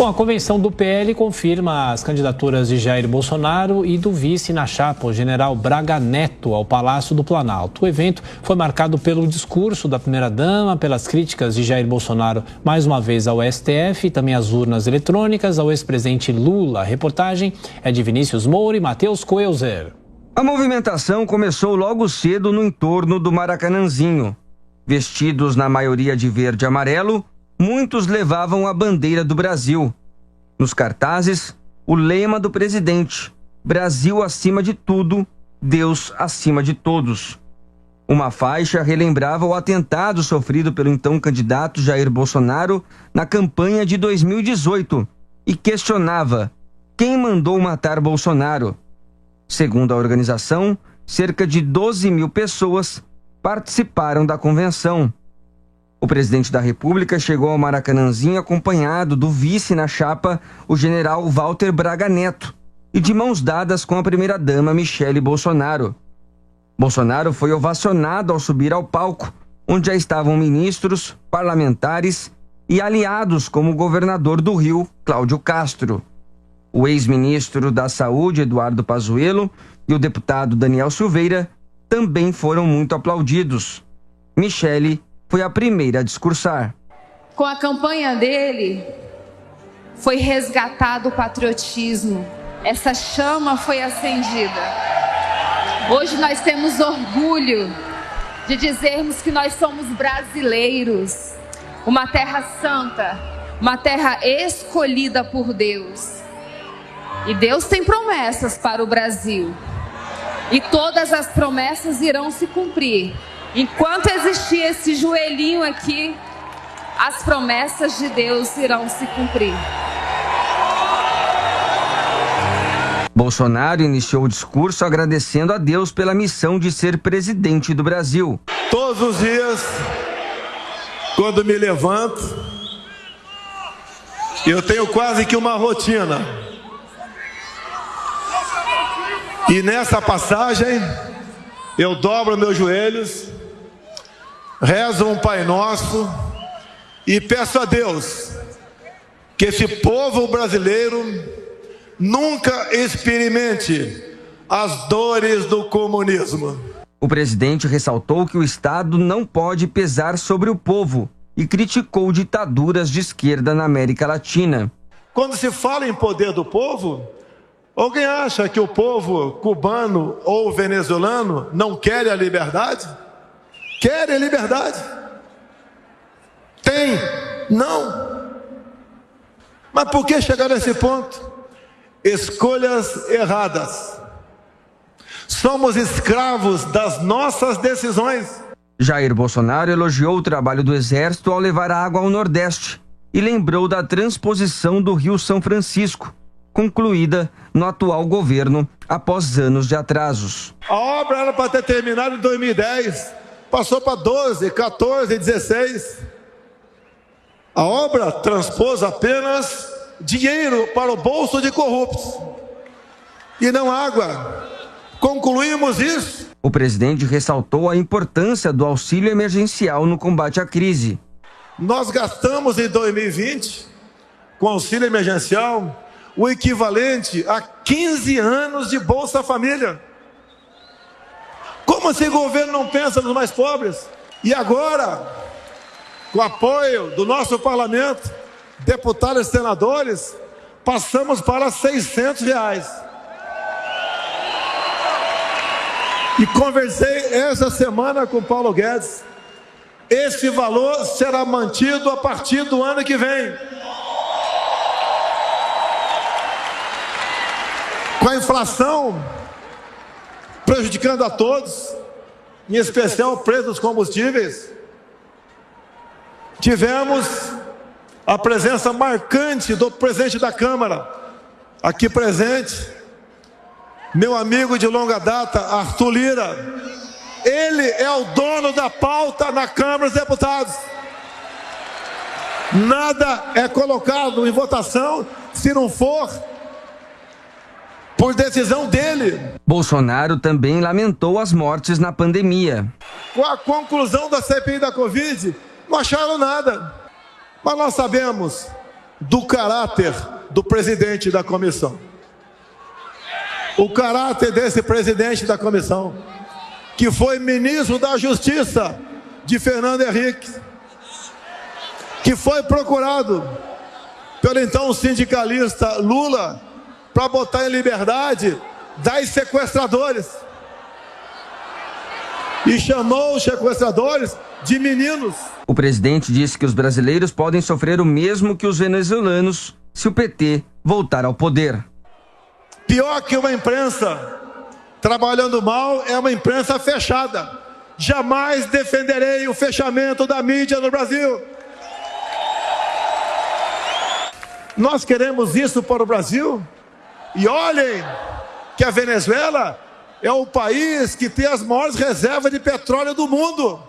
Bom, a convenção do PL confirma as candidaturas de Jair Bolsonaro e do vice na chapa, o general Braga Neto, ao Palácio do Planalto. O evento foi marcado pelo discurso da primeira-dama, pelas críticas de Jair Bolsonaro mais uma vez ao STF, também às urnas eletrônicas, ao ex-presidente Lula. A reportagem é de Vinícius Moura e Matheus Coelzer. A movimentação começou logo cedo no entorno do Maracanãzinho. Vestidos na maioria de verde e amarelo, muitos levavam a bandeira do Brasil. Nos cartazes, o lema do presidente: Brasil acima de tudo, Deus acima de todos. Uma faixa relembrava o atentado sofrido pelo então candidato Jair Bolsonaro na campanha de 2018 e questionava: quem mandou matar Bolsonaro? Segundo a organização, cerca de 12 mil pessoas participaram da convenção. O presidente da República chegou ao Maracanãzinho acompanhado do vice na chapa, o general Walter Braga Neto, e de mãos dadas com a primeira-dama Michele Bolsonaro. Bolsonaro foi ovacionado ao subir ao palco, onde já estavam ministros, parlamentares e aliados como o governador do Rio, Cláudio Castro. O ex-ministro da Saúde, Eduardo Pazuello, e o deputado Daniel Silveira também foram muito aplaudidos. Michele foi a primeira a discursar. Com a campanha dele, foi resgatado o patriotismo. Essa chama foi acendida. Hoje nós temos orgulho de dizermos que nós somos brasileiros. Uma terra santa, uma terra escolhida por Deus. E Deus tem promessas para o Brasil. E todas as promessas irão se cumprir. Enquanto existir esse joelhinho aqui, as promessas de Deus irão se cumprir. Bolsonaro iniciou o discurso agradecendo a Deus pela missão de ser presidente do Brasil. Todos os dias, quando me levanto, eu tenho quase que uma rotina. E nessa passagem, eu dobro meus joelhos, rezo um Pai Nosso e peço a Deus que esse povo brasileiro nunca experimente as dores do comunismo. O presidente ressaltou que o Estado não pode pesar sobre o povo e criticou ditaduras de esquerda na América Latina. Quando se fala em poder do povo, alguém acha que o povo cubano ou venezuelano não quer a liberdade? Querem liberdade? Tem? Não. Mas por que chegar nesse ponto? Escolhas erradas. Somos escravos das nossas decisões. Jair Bolsonaro elogiou o trabalho do Exército ao levar água ao Nordeste e lembrou da transposição do Rio São Francisco, concluída no atual governo após anos de atrasos. A obra era para ter terminado em 2010. Passou para 12, 14, 16. A obra transpôs apenas dinheiro para o bolso de corruptos e não água. Concluímos isso. O presidente ressaltou a importância do auxílio emergencial no combate à crise. Nós gastamos em 2020, com auxílio emergencial, o equivalente a 15 anos de Bolsa Família. Como esse governo não pensa nos mais pobres? E agora, com o apoio do nosso parlamento, deputados e senadores, passamos para R$600. E conversei essa semana com o Paulo Guedes. Esse valor será mantido a partir do ano que vem. Com a inflação prejudicando a todos, em especial o preço dos combustíveis, tivemos a presença marcante do presidente da Câmara, aqui presente, meu amigo de longa data, Arthur Lira. Ele é o dono da pauta na Câmara dos Deputados. Nada é colocado em votação se não for por decisão dele. Bolsonaro também lamentou as mortes na pandemia. Com a conclusão da CPI da Covid, não acharam nada. Mas nós sabemos do caráter do presidente da comissão. O caráter desse presidente da comissão, que foi ministro da Justiça de Fernando Henrique, que foi procurado pelo então sindicalista Lula para botar em liberdade 10 sequestradores. E chamou os sequestradores de meninos. O presidente disse que os brasileiros podem sofrer o mesmo que os venezuelanos se o PT voltar ao poder. Pior que uma imprensa trabalhando mal é uma imprensa fechada. Jamais defenderei o fechamento da mídia no Brasil. Nós queremos isso para o Brasil? E olhem que a Venezuela é o país que tem as maiores reservas de petróleo do mundo.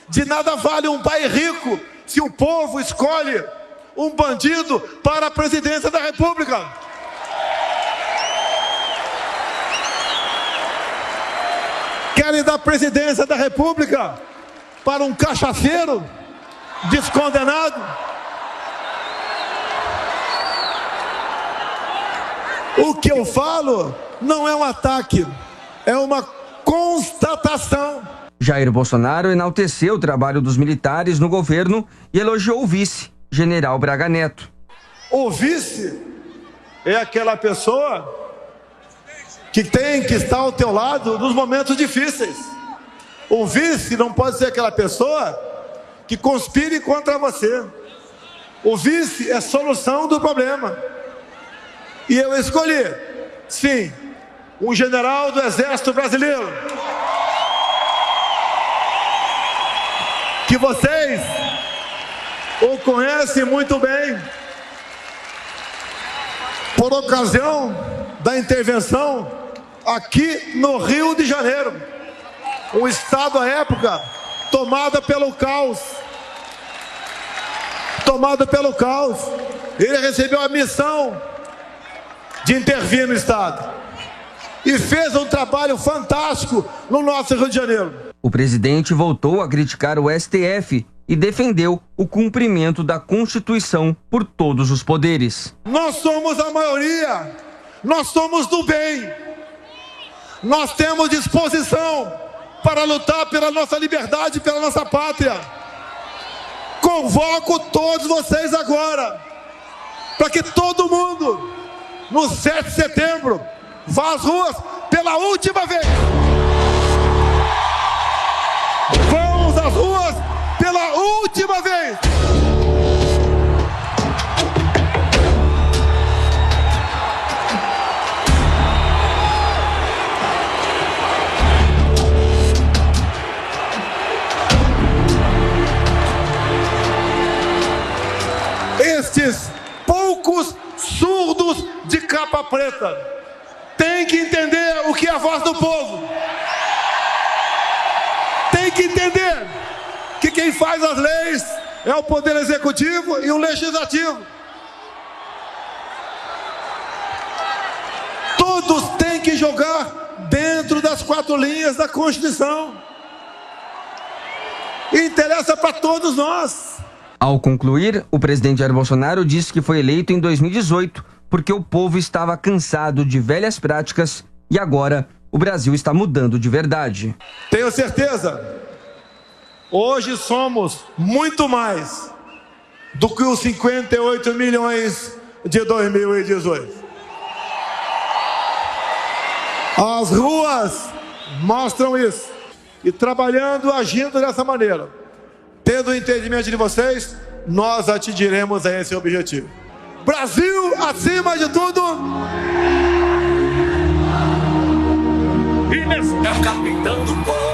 De nada vale um país rico se o povo escolhe um bandido para a presidência da República. Querem dar a presidência da República para um cachaceiro descondenado? O que eu falo não é um ataque, é uma constatação. Jair Bolsonaro enalteceu o trabalho dos militares no governo e elogiou o vice, general Braga Neto. O vice é aquela pessoa que tem que estar ao teu lado nos momentos difíceis. O vice não pode ser aquela pessoa que conspire contra você. O vice é a solução do problema. E eu escolhi, sim, um general do Exército Brasileiro, que vocês o conhecem muito bem, por ocasião da intervenção aqui no Rio de Janeiro, um estado à época tomado pelo caos. Ele recebeu a missão de intervir no estado e fez um trabalho fantástico no nosso Rio de Janeiro. O presidente voltou a criticar o STF e defendeu o cumprimento da Constituição por todos os poderes. Nós somos a maioria, nós somos do bem, nós temos disposição para lutar pela nossa liberdade, pela nossa pátria. Convoco todos vocês agora, para que todo mundo, no 7 de setembro, vá às ruas pela última vez. Vamos às ruas pela última vez. Estes poucos surdos de capa preta têm que entender o que é a voz do povo. Tem que entender que quem faz as leis é o Poder Executivo e o Legislativo. Todos têm que jogar dentro das 4 linhas da Constituição. Interessa para todos nós. Ao concluir, o presidente Jair Bolsonaro disse que foi eleito em 2018 porque o povo estava cansado de velhas práticas e agora o Brasil está mudando de verdade. Tenho certeza, hoje somos muito mais do que os 58 milhões de 2018. As ruas mostram isso. E trabalhando, agindo dessa maneira, tendo o entendimento de vocês, nós atingiremos a esse objetivo. Brasil acima de tudo. Capitão do povo.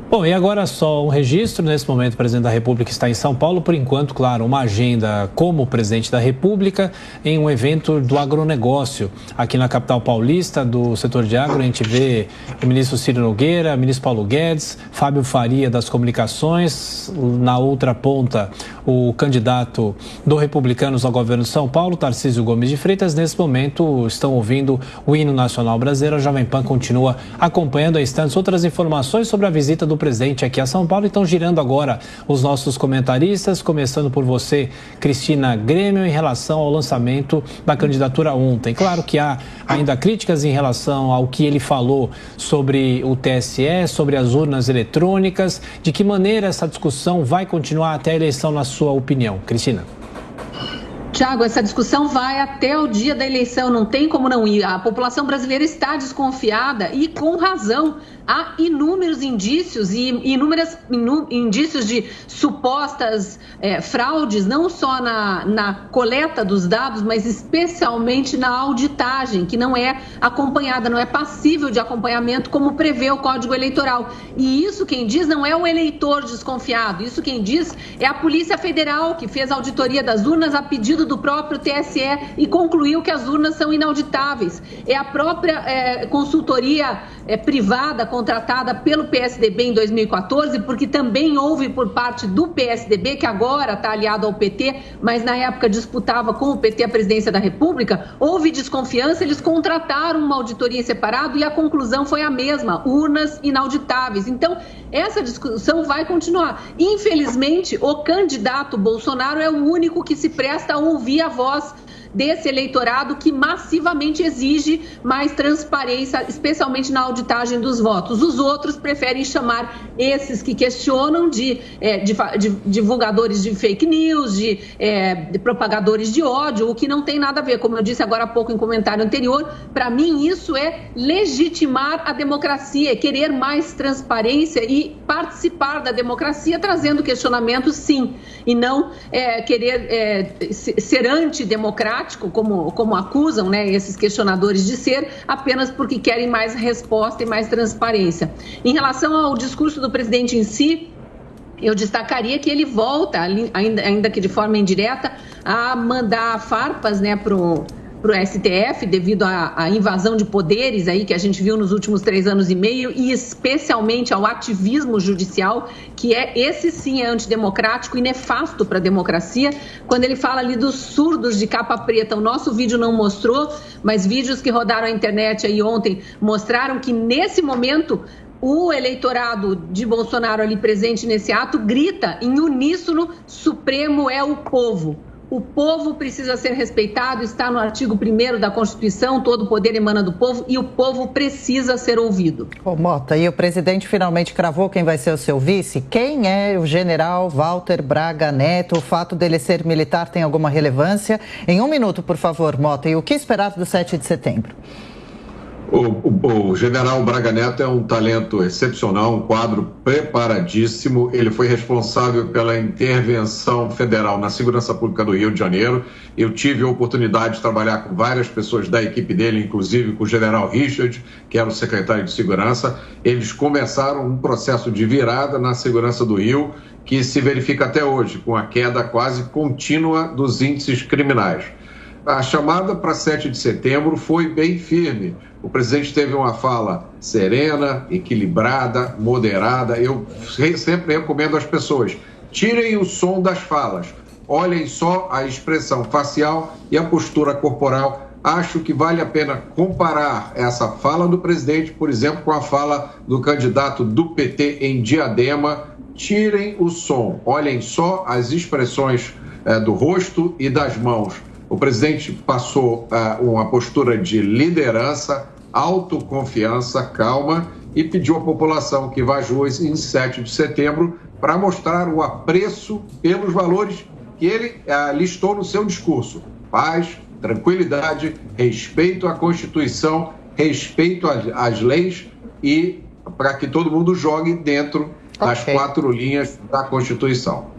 Bom, e agora só um registro. Nesse momento, o presidente da República está em São Paulo. Por enquanto, claro, uma agenda como presidente da República em um evento do agronegócio. Aqui na capital paulista, do setor de agro, a gente vê o ministro Ciro Nogueira, o ministro Paulo Guedes, Fábio Faria das Comunicações. Na outra ponta, O candidato do Republicanos ao governo de São Paulo, Tarcísio Gomes de Freitas, nesse momento estão ouvindo o hino nacional brasileiro. A Jovem Pan continua acompanhando a instantes outras informações sobre a visita do presidente aqui a São Paulo. Então, girando agora os nossos comentaristas, começando por você, Cristina Grêmio, em relação ao lançamento da candidatura ontem. Claro que há ainda críticas em relação ao que ele falou sobre o TSE, sobre as urnas eletrônicas. De que maneira essa discussão vai continuar até a eleição, na sua opinião? Cristina. Tiago, essa discussão vai até o dia da eleição, não tem como não ir. A população brasileira está desconfiada e com razão. Há inúmeros indícios indícios de supostas fraudes, não só na coleta dos dados, mas especialmente na auditagem, que não é acompanhada, não é passível de acompanhamento como prevê o Código Eleitoral. E isso quem diz não é o eleitor desconfiado, isso quem diz é a Polícia Federal, que fez a auditoria das urnas a pedido do próprio TSE e concluiu que as urnas são inauditáveis. É a própria consultoria privada contratada pelo PSDB em 2014, porque também houve por parte do PSDB, que agora está aliado ao PT, mas na época disputava com o PT a presidência da República, houve desconfiança, eles contrataram uma auditoria em separado e a conclusão foi a mesma, urnas inauditáveis. Então, essa discussão vai continuar. Infelizmente, o candidato Bolsonaro é o único que se presta a ouvir a voz desse eleitorado que massivamente exige mais transparência, especialmente na auditagem dos votos. Os outros preferem chamar esses que questionam de divulgadores de fake news, de propagadores de ódio, o que não tem nada a ver. Como eu disse agora há pouco em comentário anterior, para mim isso é legitimar a democracia, é querer mais transparência e participar da democracia, trazendo questionamentos, sim, e não querer ser antidemocrático, como acusam, né, esses questionadores de ser, apenas porque querem mais resposta e mais transparência. Em relação ao discurso do presidente em si, eu destacaria que ele volta, ainda que de forma indireta, a mandar farpas, né, para o STF, devido à invasão de poderes aí que a gente viu nos últimos 3 anos e meio, e especialmente ao ativismo judicial, que esse sim é antidemocrático e nefasto para a democracia. Quando ele fala ali dos surdos de capa preta, o nosso vídeo não mostrou, mas vídeos que rodaram a internet aí ontem mostraram que nesse momento o eleitorado de Bolsonaro ali presente nesse ato grita em uníssono: Supremo é o povo. O povo precisa ser respeitado, está no artigo 1º da Constituição, todo o poder emana do povo e o povo precisa ser ouvido. Ô Mota, e o presidente finalmente cravou quem vai ser o seu vice? Quem é o general Walter Braga Neto? O fato dele ser militar tem alguma relevância? Em 1 minuto, por favor, Mota, e o que esperar do 7 de setembro? O general Braga Neto é um talento excepcional, um quadro preparadíssimo. Ele foi responsável pela intervenção federal na segurança pública do Rio de Janeiro. Eu tive a oportunidade de trabalhar com várias pessoas da equipe dele, inclusive com o general Richard, que era o secretário de segurança. Eles começaram um processo de virada na segurança do Rio, que se verifica até hoje, com a queda quase contínua dos índices criminais. A chamada para 7 de setembro foi bem firme. O presidente teve uma fala serena, equilibrada, moderada. Eu sempre recomendo às pessoas: tirem o som das falas, olhem só a expressão facial e a postura corporal. Acho que vale a pena comparar essa fala do presidente, por exemplo, com a fala do candidato do PT em Diadema. Tirem o som, olhem só as expressões do rosto e das mãos. O presidente passou uma postura de liderança, autoconfiança, calma, e pediu à população que vá às ruas em 7 de setembro para mostrar o apreço pelos valores que ele listou no seu discurso: paz, tranquilidade, respeito à Constituição, respeito às leis, e para que todo mundo jogue dentro das 4 linhas da Constituição.